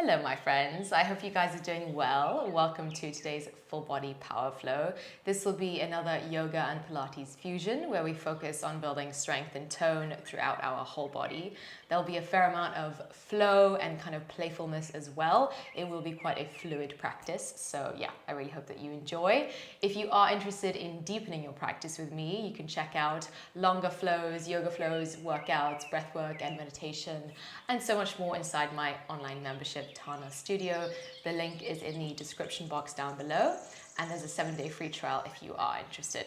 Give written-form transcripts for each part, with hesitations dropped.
Hello my friends, I hope you guys are doing well. Welcome to today's full body power flow. This will be another yoga and Pilates fusion where we focus on building strength and tone throughout our whole body. There'll be a fair amount of flow and kind of playfulness as well. It will be quite a fluid practice, so yeah, I really hope that you enjoy. If you are interested in deepening your practice with me, you can check out longer flows, yoga flows, workouts, breath work and meditation, and so much more inside my online membership Tana Studio. The link is in the description box down below, and there's a 7-day free trial if you are interested.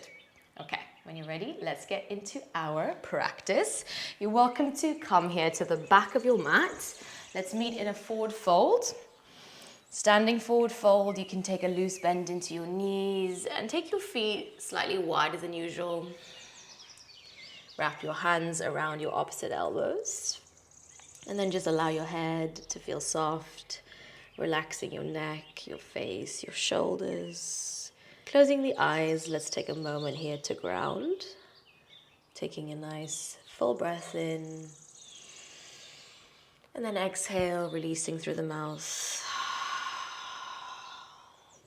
Okay, when you're ready, let's get into our practice. You're welcome to come here to the back of your mat. Let's meet in a forward fold. Standing forward fold, you can take a loose bend into your knees and take your feet slightly wider than usual. Wrap your hands around your opposite elbows. And then just allow your head to feel soft, relaxing your neck, your face, your shoulders. Closing the eyes, let's take a moment here to ground. Taking a nice full breath in. And then exhale, releasing through the mouth.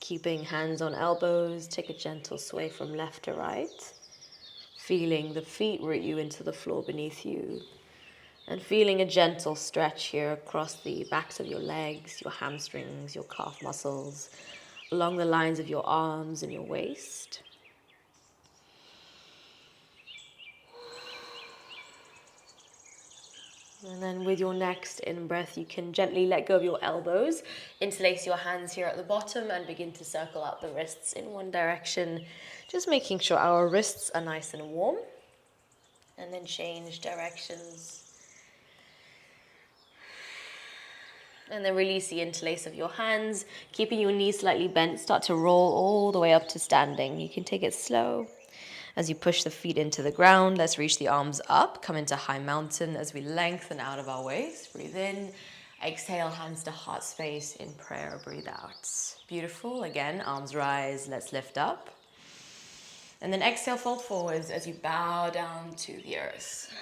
Keeping hands on elbows, take a gentle sway from left to right. Feeling the feet root you into the floor beneath you. And feeling a gentle stretch here across the backs of your legs, your hamstrings, your calf muscles, along the lines of your arms and your waist. And then with your next in-breath, you can gently let go of your elbows, interlace your hands here at the bottom and begin to circle out the wrists in one direction, just making sure our wrists are nice and warm. And then change directions. And then release the interlace of your hands, keeping your knees slightly bent. Start to roll all the way up to standing. You can take it slow. As you push the feet into the ground, let's reach the arms up. Come into high mountain as we lengthen out of our waist. Breathe in. Exhale, hands to heart space. In prayer, breathe out. Beautiful. Again, arms rise. Let's lift up. And then exhale, fold forwards as you bow down to the earth.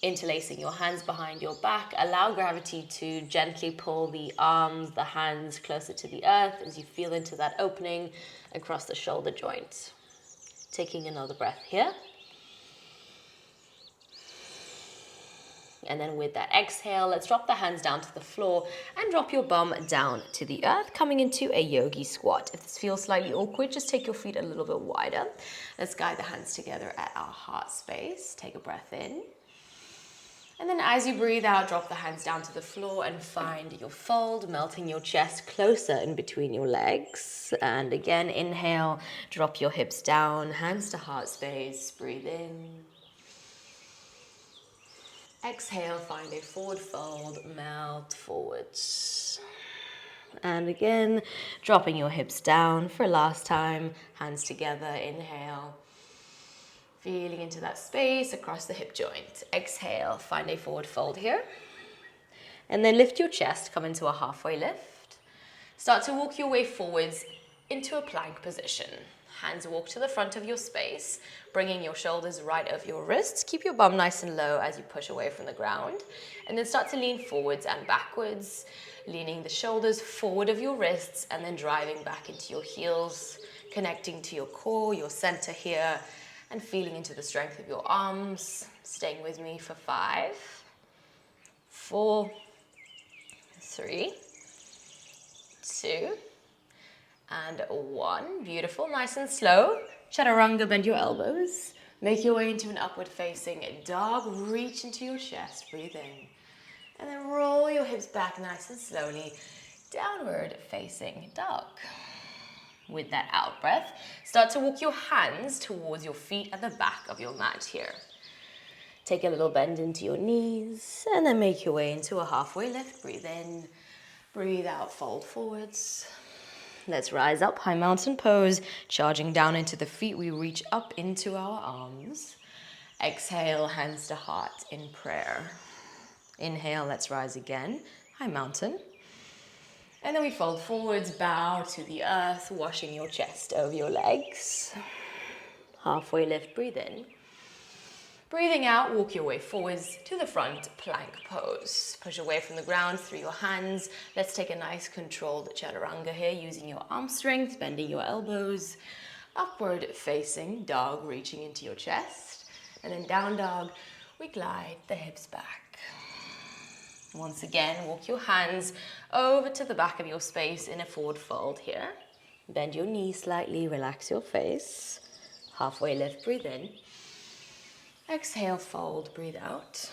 Interlacing your hands behind your back, allow gravity to gently pull the arms, the hands closer to the earth as you feel into that opening across the shoulder joint. Taking another breath here. And then with that exhale, let's drop the hands down to the floor and drop your bum down to the earth, coming into a yogi squat. If this feels slightly awkward, just take your feet a little bit wider. Let's guide the hands together at our heart space. Take a breath in. And then as you breathe out, drop the hands down to the floor and find your fold, melting your chest closer in between your legs. And again, inhale, drop your hips down, hands to heart space, breathe in. Exhale, find a forward fold, melt forwards. And again, dropping your hips down for last time, hands together, inhale. Feeling into that space across the hip joint. Exhale, find a forward fold here. And then lift your chest, come into a halfway lift. Start to walk your way forwards into a plank position. Hands walk to the front of your space, bringing your shoulders right over your wrists. Keep your bum nice and low as you push away from the ground. And then start to lean forwards and backwards, leaning the shoulders forward of your wrists and then driving back into your heels, connecting to your core, your center here, and feeling into the strength of your arms. Staying with me for 5, 4, 3, 2, and 1. Beautiful, nice and slow. Chaturanga, bend your elbows. Make your way into an upward facing dog. Reach into your chest, breathe in. And then roll your hips back nice and slowly. Downward facing dog. With that out breath, start to walk your hands towards your feet at the back of your mat here. Take a little bend into your knees and then make your way into a halfway lift. Breathe in, breathe out, fold forwards. Let's rise up, high mountain pose, charging down into the feet. We reach up into our arms. Exhale, hands to heart in prayer. Inhale, let's rise again, high mountain. And then we fold forwards, bow to the earth, washing your chest over your legs. Halfway lift, breathe in. Breathing out, walk your way forwards to the front plank pose. Push away from the ground through your hands. Let's take a nice controlled chaturanga here, using your arm strength, bending your elbows. Upward facing dog, reaching into your chest. And then down dog, we glide the hips back. Once again, walk your hands over to the back of your space in a forward fold here. Bend your knees slightly, relax your face. Halfway lift, breathe in. Exhale, fold, breathe out.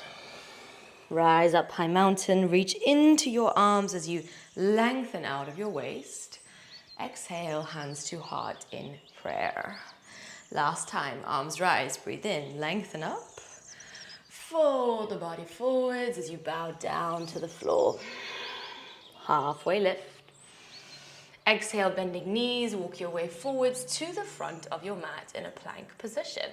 Rise up, high mountain, reach into your arms as you lengthen out of your waist. Exhale, hands to heart in prayer. Last time, arms rise, breathe in, lengthen up. Fold the body forwards as you bow down to the floor. Halfway lift. Exhale, bending knees, walk your way forwards to the front of your mat in a plank position.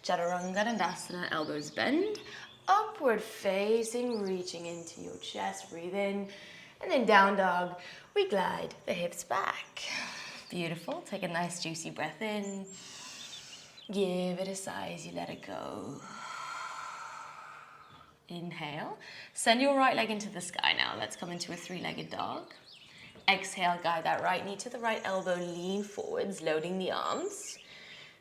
Chaturanga Dandasana, elbows bend. Upward facing, reaching into your chest, breathe in. And then down dog, we glide the hips back. Beautiful, take a nice juicy breath in. Give it a sigh as you let it go. Inhale, send your right leg into the sky now. Let's come into a three-legged dog. Exhale, guide that right knee to the right elbow, lean forwards, loading the arms.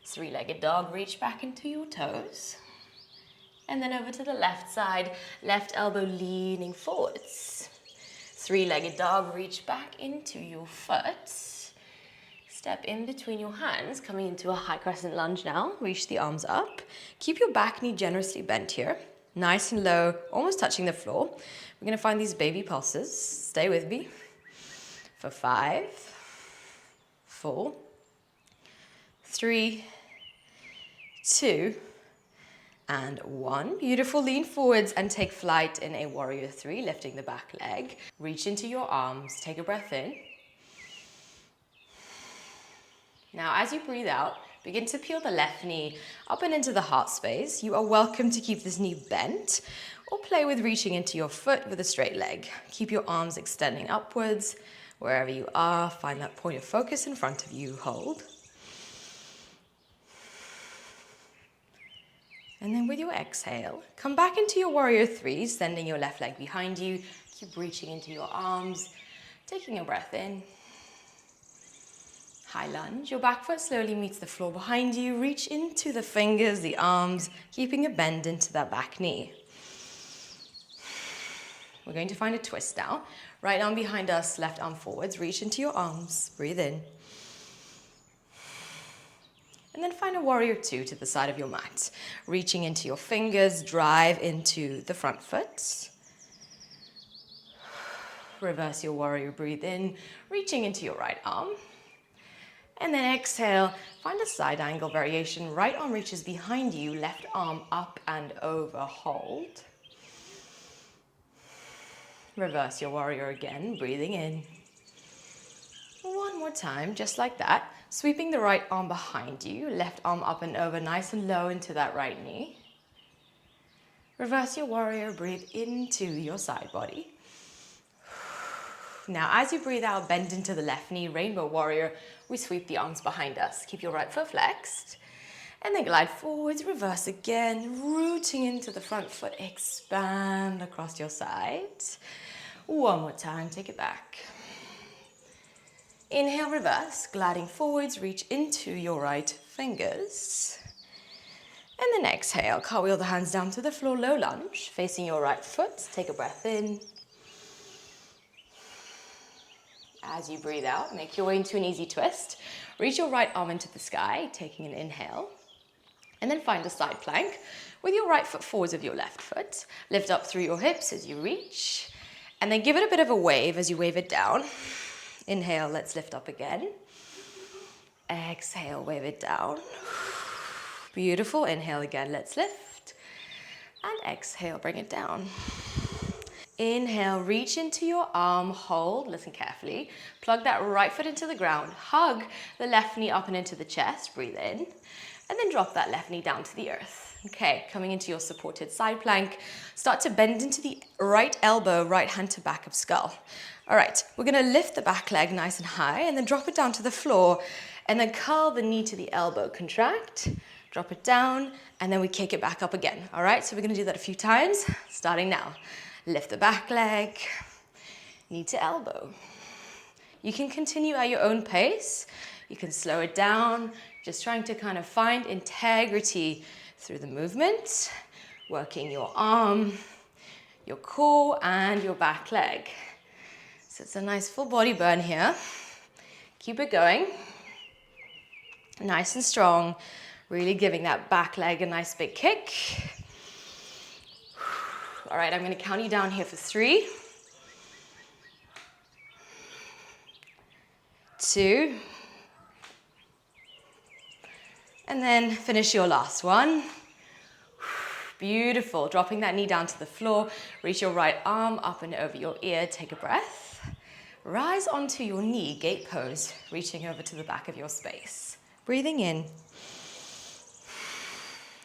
Three-legged dog, reach back into your toes. And then over to the left side, left elbow leaning forwards. Three-legged dog, reach back into your foot. Step in between your hands, coming into a high crescent lunge now. Reach the arms up. Keep your back knee generously bent here. Nice and low, almost touching the floor. We're gonna find these baby pulses. Stay with me. For 5, 4, 3, 2, and 1. Beautiful, lean forwards and take flight in a warrior 3, lifting the back leg. Reach into your arms, take a breath in. Now as you breathe out, begin to peel the left knee up and into the heart space. You are welcome to keep this knee bent or play with reaching into your foot with a straight leg. Keep your arms extending upwards. Wherever you are, find that point of focus in front of you, hold. And then with your exhale, come back into your warrior 3, sending your left leg behind you. Keep reaching into your arms, taking a breath in. High lunge, your back foot slowly meets the floor behind you. Reach into the fingers, the arms, keeping a bend into that back knee. We're going to find a twist now. Right arm behind us, left arm forwards. Reach into your arms, breathe in. And then find a warrior 2 to the side of your mat. Reaching into your fingers, drive into the front foot. Reverse your warrior, breathe in, reaching into your right arm. And then exhale, find a side angle variation. Right arm reaches behind you, left arm up and over, hold. Reverse your warrior again, breathing in. One more time, just like that. Sweeping the right arm behind you, left arm up and over, nice and low into that right knee. Reverse your warrior, breathe into your side body. Now, as you breathe out, bend into the left knee, rainbow warrior. We sweep the arms behind us. Keep your right foot flexed. And then glide forwards, reverse again, rooting into the front foot, expand across your side. One more time, take it back. Inhale, reverse, gliding forwards, reach into your right fingers. And then exhale, cartwheel the hands down to the floor, low lunge, facing your right foot, take a breath in. As you breathe out, make your way into an easy twist. Reach your right arm into the sky, taking an inhale. And then find a side plank with your right foot forwards of your left foot. Lift up through your hips as you reach. And then give it a bit of a wave as you wave it down. Inhale, let's lift up again. Exhale, wave it down. Beautiful. Inhale again, let's lift. And exhale, bring it down. Inhale, reach into your arm, hold, listen carefully. Plug that right foot into the ground. Hug the left knee up and into the chest, breathe in. And then drop that left knee down to the earth. Okay, coming into your supported side plank. Start to bend into the right elbow, right hand to back of skull. All right, we're gonna lift the back leg nice and high and then drop it down to the floor and then curl the knee to the elbow. Contract, drop it down, and then we kick it back up again. All right, so we're gonna do that a few times, starting now. Lift the back leg, knee to elbow. You can continue at your own pace. You can slow it down, just trying to kind of find integrity through the movement, working your arm, your core, and your back leg. So it's a nice full body burn here. Keep it going. Nice and strong. Really giving that back leg a nice big kick. All right, I'm going to count you down here for 3, 2, and then finish your last one. Beautiful. Dropping that knee down to the floor. Reach your right arm up and over your ear. Take a breath. Rise onto your knee, gate pose, reaching over to the back of your space. Breathing in.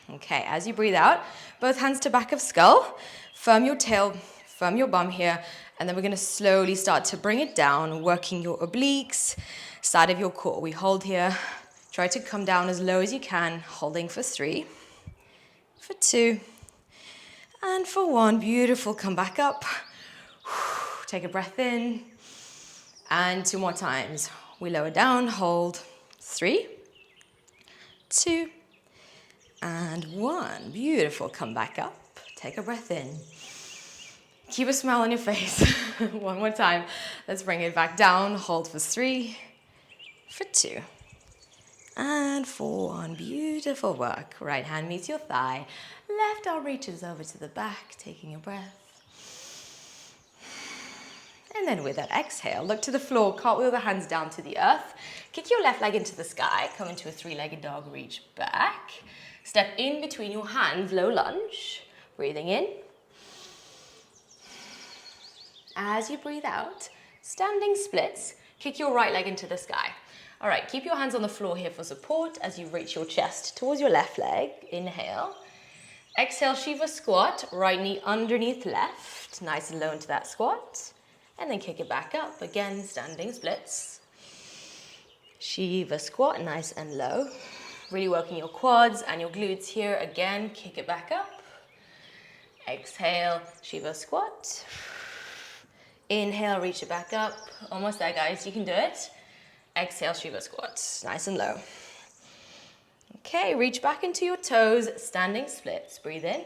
Okay, as you breathe out, both hands to back of skull. Firm your tail, firm your bum here, and then we're going to slowly start to bring it down, working your obliques, side of your core. We hold here. Try to come down as low as you can, holding for 3, for 2, and for 1. Beautiful. Come back up. Take a breath in. And 2 more times. We lower down, hold. 3, 2, and 1. Beautiful. Come back up. Take a breath in. Keep a smile on your face. 1 more time. Let's bring it back down. Hold for 3, for 2, and for 1. Beautiful work. Right hand meets your thigh. Left arm reaches over to the back, taking a breath. And then with that exhale, look to the floor, cartwheel the hands down to the earth. Kick your left leg into the sky, come into a 3-legged dog, reach back. Step in between your hands, low lunge. Breathing in. As you breathe out, standing splits, kick your right leg into the sky. All right, keep your hands on the floor here for support as you reach your chest towards your left leg. Inhale. Exhale, Shiva squat, right knee underneath left. Nice and low into that squat. And then kick it back up. Again, standing splits. Shiva squat, nice and low. Really working your quads and your glutes here. Again, kick it back up. Exhale, Shiva squat. Inhale, reach it back up. Almost there, guys. You can do it. Exhale, Shiva squat. Nice and low. Okay, reach back into your toes. Standing splits. Breathe in.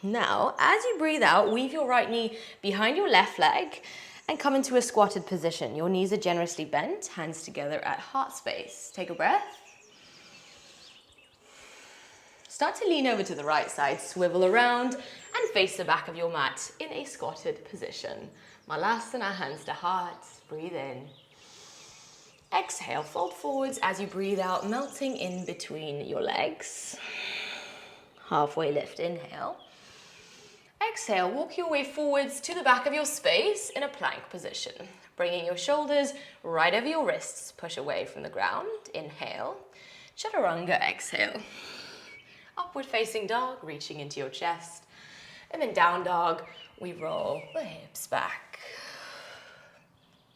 Now, as you breathe out, weave your right knee behind your left leg and come into a squatted position. Your knees are generously bent, hands together at heart space. Take a breath. Start to lean over to the right side, swivel around and face the back of your mat in a squatted position. Malasana, hands to heart. Breathe in. Exhale, fold forwards as you breathe out, melting in between your legs. Halfway lift, inhale. Exhale, walk your way forwards to the back of your space in a plank position. Bringing your shoulders right over your wrists, push away from the ground. Inhale. Chaturanga, exhale. Upward facing dog, reaching into your chest. And then down dog, we roll the hips back.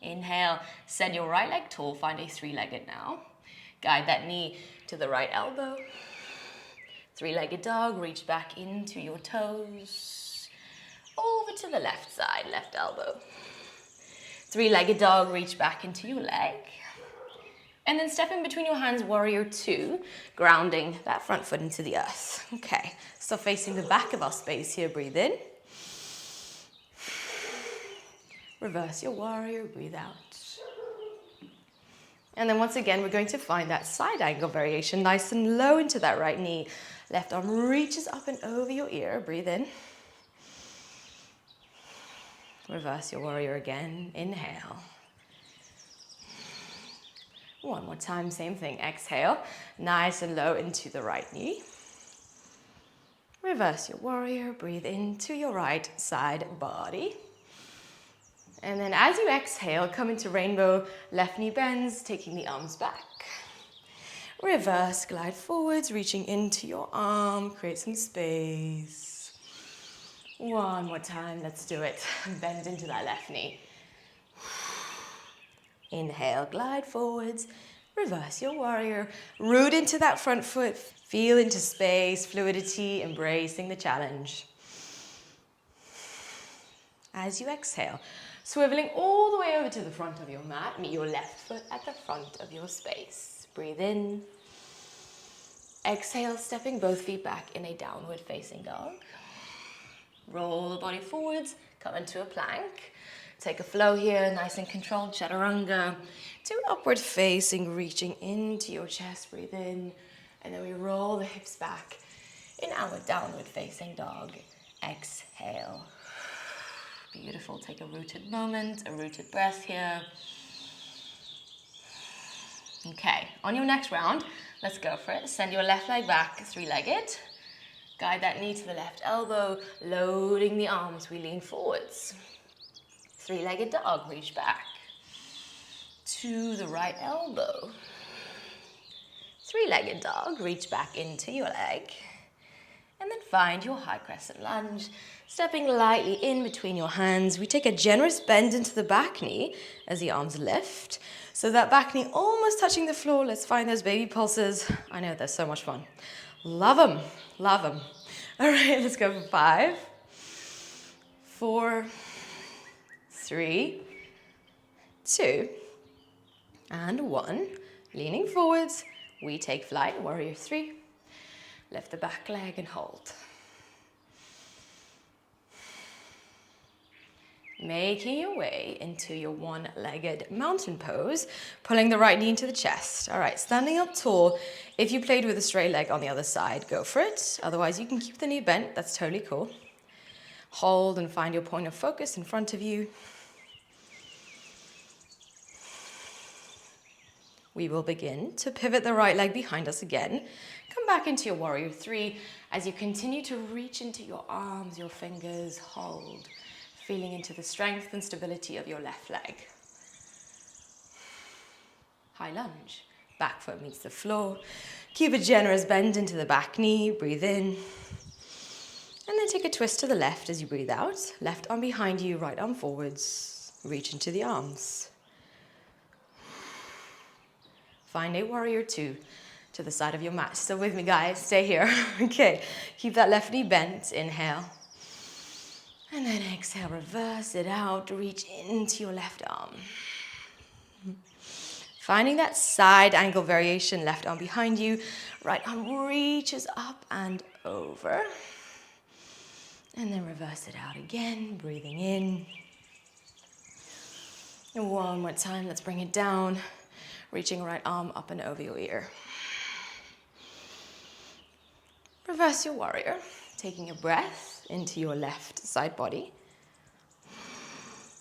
Inhale, send your right leg tall, find a 3-legged now. Guide that knee to the right elbow. 3-legged dog, reach back into your toes. Over to the left side, left elbow. 3-legged dog, reach back into your leg. And then step in between your hands, warrior 2, grounding that front foot into the earth. Okay, so facing the back of our space here, breathe in. Reverse your warrior, breathe out. And then once again, we're going to find that side angle variation, nice and low into that right knee. Left arm reaches up and over your ear, breathe in. Reverse your warrior again, inhale. One more time, same thing, exhale. Nice and low into the right knee. Reverse your warrior, breathe into your right side body. And then as you exhale, come into rainbow, left knee bends, taking the arms back. Reverse, glide forwards, reaching into your arm, create some space. One more time, let's do it. Bend into that left knee. Inhale, glide forwards, Reverse your warrior. Root into that front foot. Feel into space, fluidity, embracing the challenge. As you exhale, swiveling all the way over to the front of your mat, meet your left foot at the front of your space. Breathe in. Exhale, stepping both feet back in a downward facing dog. Roll the body forwards, come into a plank. Take a flow here, nice and controlled, chaturanga. To upward facing, reaching into your chest, breathe in. And then we roll the hips back in our downward facing dog. Exhale. Beautiful, take a rooted moment, a rooted breath here. Okay, on your next round, let's go for it. Send your left leg back, three-legged. Guide that knee to the left elbow, loading the arms, we lean forwards. Three-legged dog, reach back. To the right elbow. Three-legged dog, reach back into your leg. And then find your high crescent lunge. Stepping lightly in between your hands, we take a generous bend into the back knee as the arms lift. So that back knee almost touching the floor. Let's find those baby pulses. I know, they're so much fun. Love them, love them. All right, let's go for 5, 4, 3, 2, and 1. Leaning forwards, we take flight, warrior 3. Lift the back leg and hold. Making your way into your one-legged mountain pose, pulling the right knee into the chest. All right, standing up tall. If you played with a straight leg on the other side, go for it. Otherwise, you can keep the knee bent. That's totally cool. Hold and find your point of focus in front of you. We will begin to pivot the right leg behind us again. Come back into your warrior 3 as you continue to reach into your arms, your fingers, hold. Feeling into the strength and stability of your left leg. High lunge. Back foot meets the floor. Keep a generous bend into the back knee. Breathe in. And then take a twist to the left as you breathe out. Left arm behind you, right arm forwards. Reach into the arms. Find a warrior 2 to the side of your mat. Still with me, guys. Stay here. Okay. Keep that left knee bent. Inhale. And then exhale, reverse it out, reach into your left arm. Finding that side angle variation, left arm behind you, right arm reaches up and over. And then reverse it out again, breathing in. And one more time, let's bring it down, reaching right arm up and over your ear. Reverse your warrior, taking a breath into your left side body.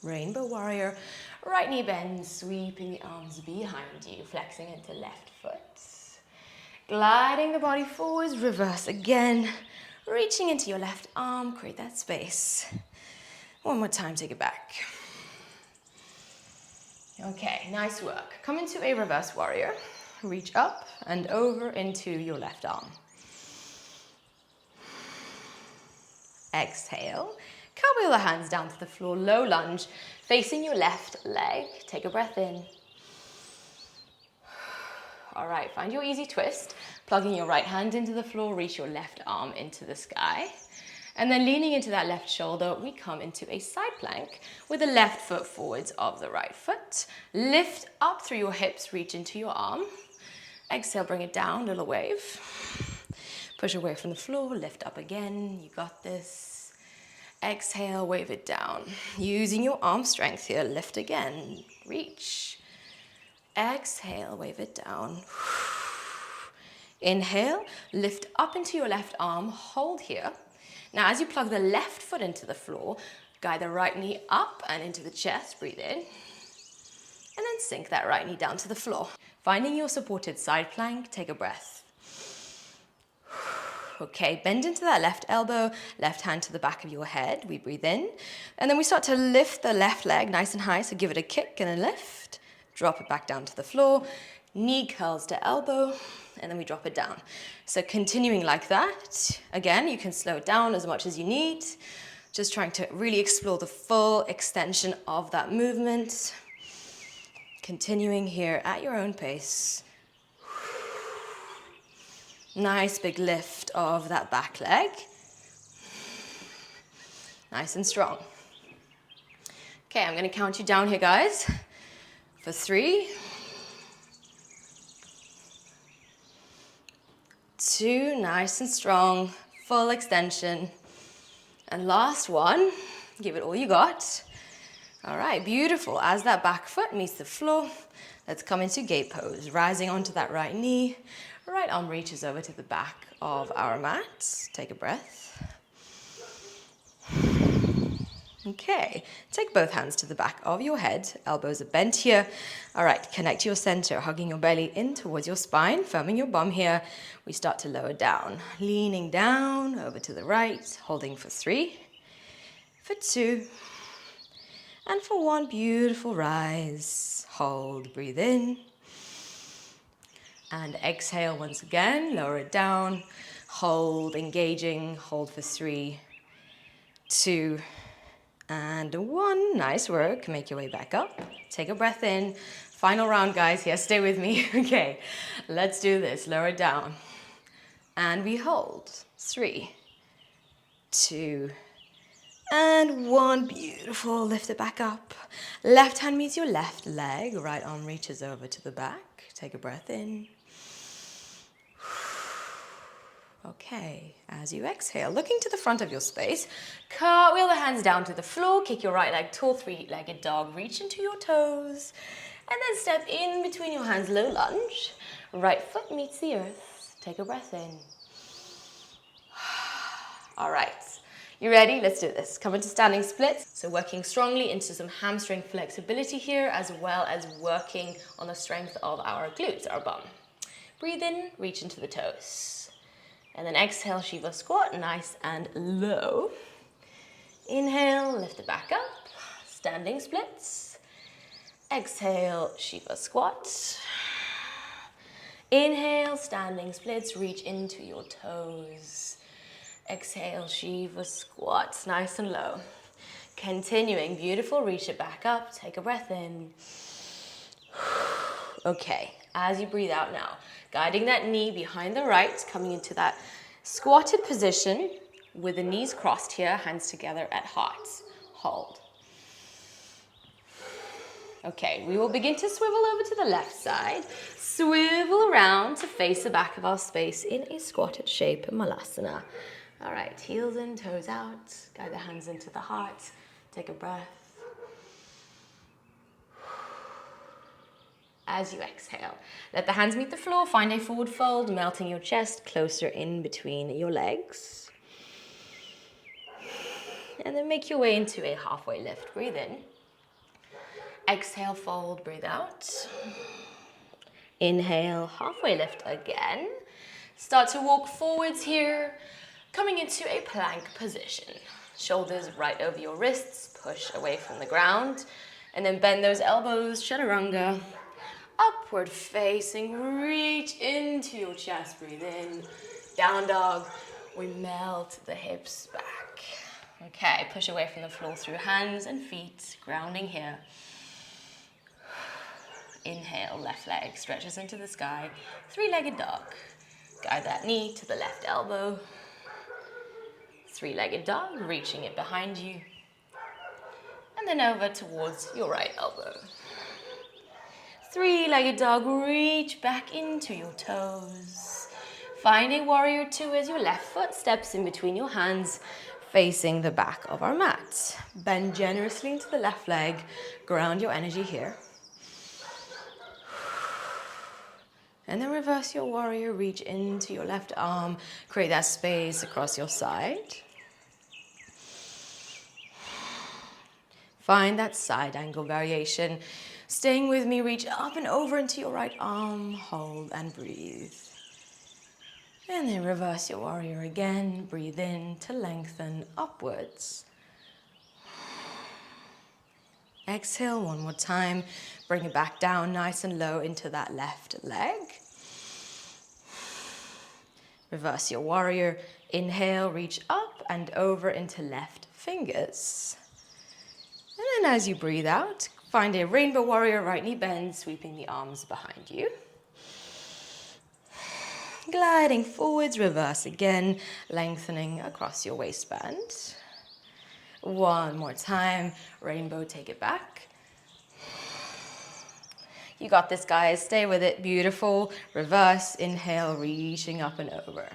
Rainbow warrior, right knee bends, sweeping the arms behind you, flexing into left foot. Gliding the body forwards, reverse again, reaching into your left arm, create that space. One more time, take it back. Okay, nice work. Come into a reverse warrior, reach up and over into your left arm. Exhale, cartwheel the hands down to the floor, low lunge, facing your left leg. Take a breath in. All right, find your easy twist. Plugging your right hand into the floor, reach your left arm into the sky. And then leaning into that left shoulder, we come into a side plank with the left foot forwards of the right foot. Lift up through your hips, reach into your arm. Exhale, bring it down, little wave. Push away from the floor, lift up again, you got this. Exhale, wave it down. Using your arm strength here, lift again, reach. Exhale, wave it down. Inhale, lift up into your left arm, hold here. Now as you plug the left foot into the floor, guide the right knee up and into the chest, breathe in. And then sink that right knee down to the floor. Finding your supported side plank, take a breath. Okay, bend into that left elbow, left hand to the back of your head. We breathe in. And then we start to lift the left leg nice and high. So give it a kick and a lift. Drop it back down to the floor. Knee curls to elbow. And then we drop it down. So continuing like that. Again, you can slow it down as much as you need. Just trying to really explore the full extension of that movement. Continuing here at your own pace. Nice big lift of that back leg. Nice and strong. Okay, I'm going to count you down here, guys, for 3, 2, nice and strong, full extension. And last one, give it all you got. All right, beautiful. As that back foot meets the floor, let's come into gate pose, rising onto that right knee. Right arm reaches over to the back of our mat. Take a breath. Okay, take both hands to the back of your head. Elbows are bent here. All right, connect to your center, hugging your belly in towards your spine, firming your bum here. We start to lower down, leaning down over to the right, holding for 3, for 2, and for 1. Beautiful rise. Hold, breathe in. And exhale once again, lower it down. Hold, engaging, hold for 3, 2, and 1. Nice work. Make your way back up. Take a breath in. Final round, guys. Yes, stay with me. Okay, let's do this. Lower it down. And we hold. 3, 2, and 1. Beautiful. Lift it back up. Left hand meets your left leg. Right arm reaches over to the back. Take a breath in. Okay, as you exhale, looking to the front of your space, cartwheel the hands down to the floor, kick your right leg tall, 3-legged dog, reach into your toes, and then step in between your hands, low lunge. Right foot meets the earth. Take a breath in. All right, you ready? Let's do this. Come into standing splits. So working strongly into some hamstring flexibility here, as well as working on the strength of our glutes, our bum. Breathe in, reach into the toes. And then exhale, Shiva squat, nice and low. Inhale, lift it back up, standing splits. Exhale, Shiva squat. Inhale, standing splits, reach into your toes. Exhale, Shiva squat, nice and low. Continuing, beautiful, reach it back up, take a breath in. Okay, as you breathe out now, guiding that knee behind the right, coming into that squatted position with the knees crossed here, hands together at heart. Hold. Okay, we will begin to swivel over to the left side. Swivel around to face the back of our space in a squatted shape, Malasana. All right, heels in, toes out. Guide the hands into the heart. Take a breath. As you exhale, let the hands meet the floor, find a forward fold, melting your chest closer in between your legs. And then make your way into a halfway lift. Breathe in. Exhale, fold, breathe out. Inhale, halfway lift again. Start to walk forwards here, coming into a plank position. Shoulders right over your wrists, push away from the ground, and then bend those elbows, chaturanga. Upward facing, reach into your chest, breathe in. Down dog, we melt the hips back. Okay, push away from the floor through hands and feet, grounding here. Inhale, left leg stretches into the sky, 3-legged dog. Guide that knee to the left elbow. 3-legged dog, reaching it behind you. And then over towards your right elbow. 3-legged dog, reach back into your toes. Find a warrior 2 as your left foot steps in between your hands, facing the back of our mat. Bend generously into the left leg, ground your energy here. And then reverse your warrior, reach into your left arm, create that space across your side. Find that side angle variation. Staying with me, reach up and over into your right arm, hold and breathe. And then reverse your warrior again, breathe in to lengthen upwards. Exhale one more time, bring it back down nice and low into that left leg. Reverse your warrior, inhale, reach up and over into left fingers. And then as you breathe out, Find a rainbow warrior, right knee bend, sweeping the arms behind you. Gliding forwards, reverse again, lengthening across your waistband. One more time, rainbow, take it back. You got this, guys, stay with it, beautiful. Reverse, inhale, reaching up and over.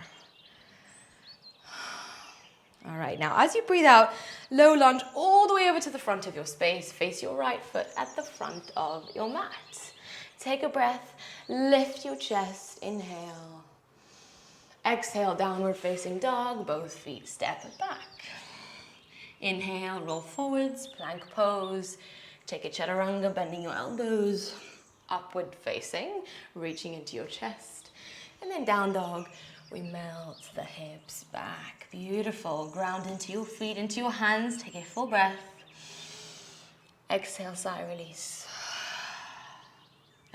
All right, now as you breathe out, low lunge all the way over to the front of your space. Face your right foot at the front of your mat. Take a breath, lift your chest, inhale. Exhale, downward facing dog, both feet step back. Inhale, roll forwards, plank pose. Take a chaturanga, bending your elbows, upward facing, reaching into your chest. And then down dog. We melt the hips back. Beautiful. Ground into your feet, into your hands. Take a full breath. Exhale, sigh, release.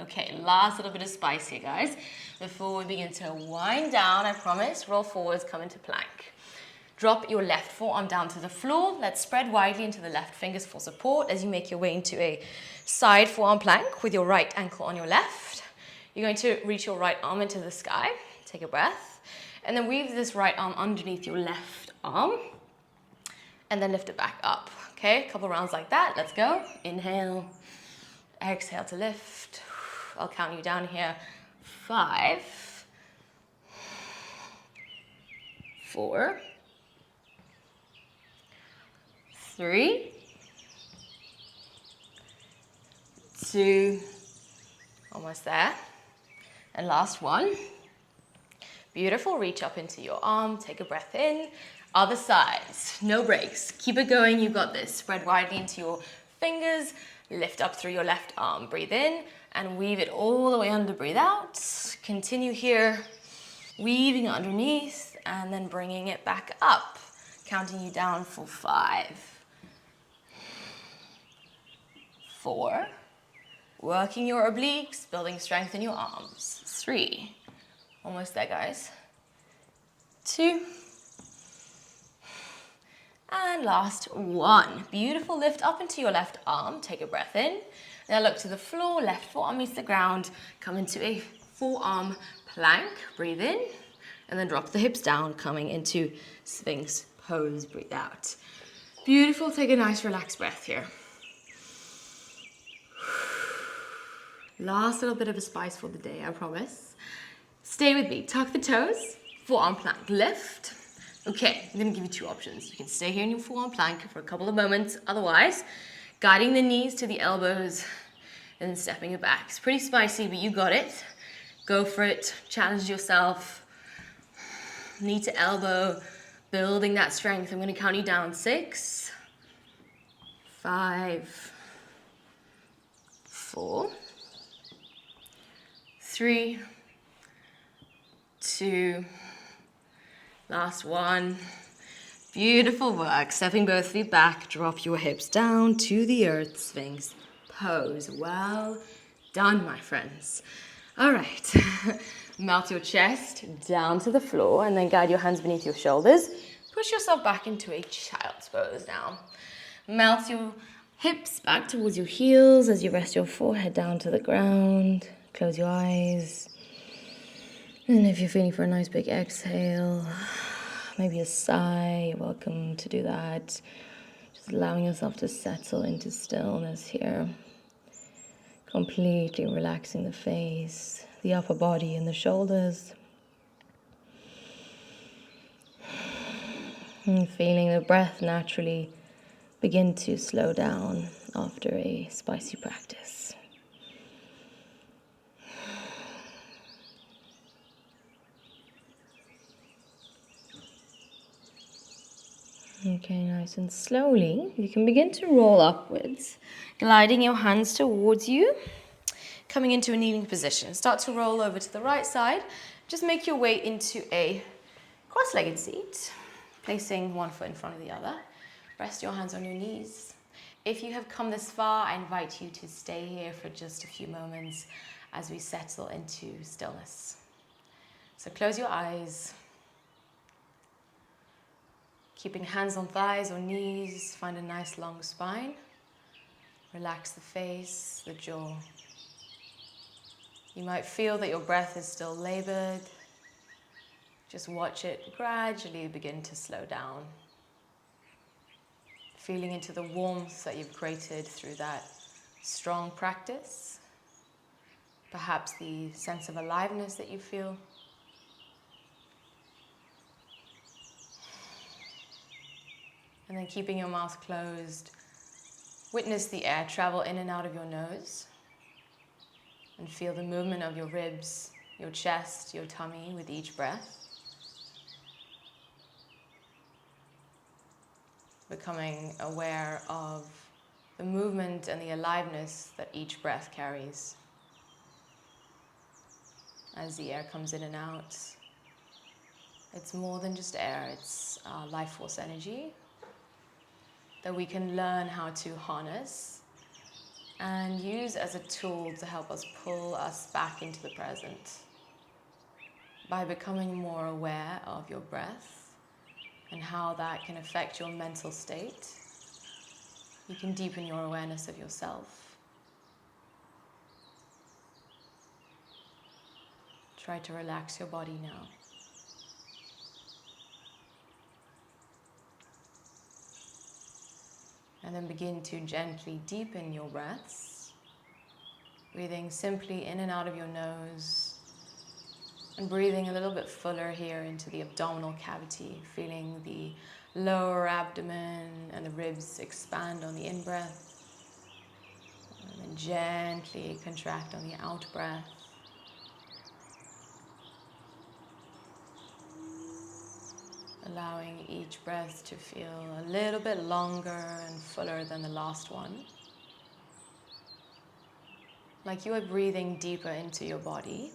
Okay, last little bit of spice here, guys. Before we begin to wind down, I promise, roll forwards, come into plank. Drop your left forearm down to the floor. Let's spread widely into the left fingers for support as you make your way into a side forearm plank with your right ankle on your left. You're going to reach your right arm into the sky. Take a breath. And then weave this right arm underneath your left arm. And then lift it back up. Okay, a couple rounds like that. Let's go. Inhale. Exhale to lift. I'll count you down here. 5, 4, 3, 2, almost there. And last one. Beautiful, reach up into your arm, take a breath in. Other sides, no breaks. Keep it going, you got this. Spread widely into your fingers, lift up through your left arm. Breathe in and weave it all the way under, breathe out. Continue here, weaving underneath and then bringing it back up. Counting you down for 5, 4, working your obliques, building strength in your arms. 3, almost there, guys. 2, and last 1. Beautiful, lift up into your left arm, take a breath in. Now look to the floor, left forearm meets the ground, come into a forearm plank, breathe in, and then drop the hips down, coming into Sphinx pose, breathe out. Beautiful, take a nice relaxed breath here. Last little bit of a spice for the day, I promise. Stay with me, tuck the toes, forearm plank, lift. Okay, I'm gonna give you 2 options. You can stay here in your forearm plank for a couple of moments. Otherwise, guiding the knees to the elbows and then stepping it back. It's pretty spicy, but you got it. Go for it, challenge yourself. Knee to elbow, building that strength. I'm gonna count you down. 6, 5, 4, 3, 2, last 1. Beautiful work. Stepping both feet back, drop your hips down to the earth, Sphinx pose. Well done, my friends. All right, melt your chest down to the floor and then guide your hands beneath your shoulders. Push yourself back into a child's pose now. Melt your hips back towards your heels as you rest your forehead down to the ground. Close your eyes. And if you're feeling for a nice big exhale, maybe a sigh, you're welcome to do that. Just allowing yourself to settle into stillness here. Completely relaxing the face, the upper body and the shoulders. And feeling the breath naturally begin to slow down after a spicy practice. Okay, nice and slowly, you can begin to roll upwards, gliding your hands towards you, coming into a kneeling position. Start to roll over to the right side. Just make your way into a cross-legged seat, placing one foot in front of the other. Rest your hands on your knees. If you have come this far, I invite you to stay here for just a few moments as we settle into stillness. So close your eyes. Keeping hands on thighs or knees, find a nice long spine. Relax the face, the jaw. You might feel that your breath is still labored. Just watch it gradually begin to slow down. Feeling into the warmth that you've created through that strong practice. Perhaps the sense of aliveness that you feel. And then keeping your mouth closed, witness the air travel in and out of your nose. And feel the movement of your ribs, your chest, your tummy with each breath. Becoming aware of the movement and the aliveness that each breath carries. As the air comes in and out, it's more than just air, it's life force energy that we can learn how to harness and use as a tool to help us pull us back into the present. By becoming more aware of your breath and how that can affect your mental state, you can deepen your awareness of yourself. Try to relax your body now. And then begin to gently deepen your breaths, breathing simply in and out of your nose, and breathing a little bit fuller here into the abdominal cavity, feeling the lower abdomen and the ribs expand on the in-breath, and then gently contract on the out-breath. Allowing each breath to feel a little bit longer and fuller than the last one. Like you are breathing deeper into your body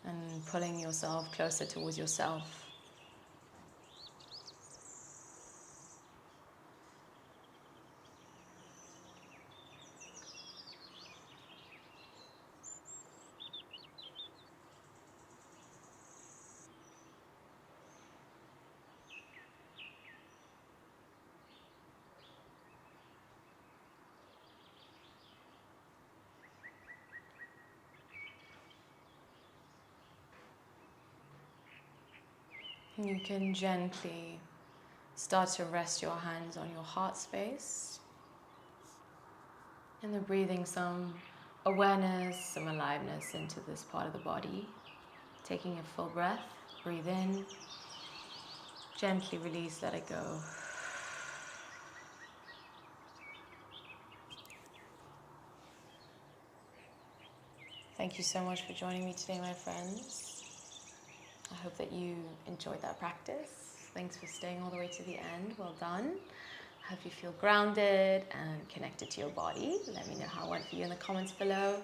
and pulling yourself closer towards yourself. And you can gently start to rest your hands on your heart space. And then breathing some awareness, some aliveness into this part of the body. Taking a full breath, breathe in. Gently release, let it go. Thank you so much for joining me today, my friends. I hope that you enjoyed that practice. Thanks for staying all the way to the end. Well done. I hope you feel grounded and connected to your body. Let me know how it went for you in the comments below.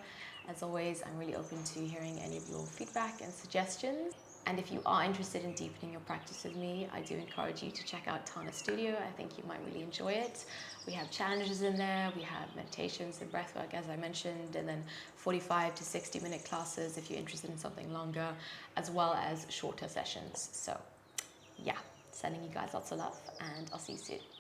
As always, I'm really open to hearing any of your feedback and suggestions. And if you are interested in deepening your practice with me, I do encourage you to check out Tana Studio. I think you might really enjoy it. We have challenges in there, we have meditations and breathwork, as I mentioned, and then 45 to 60-minute classes if you're interested in something longer, as well as shorter sessions. So yeah, sending you guys lots of love, and I'll see you soon.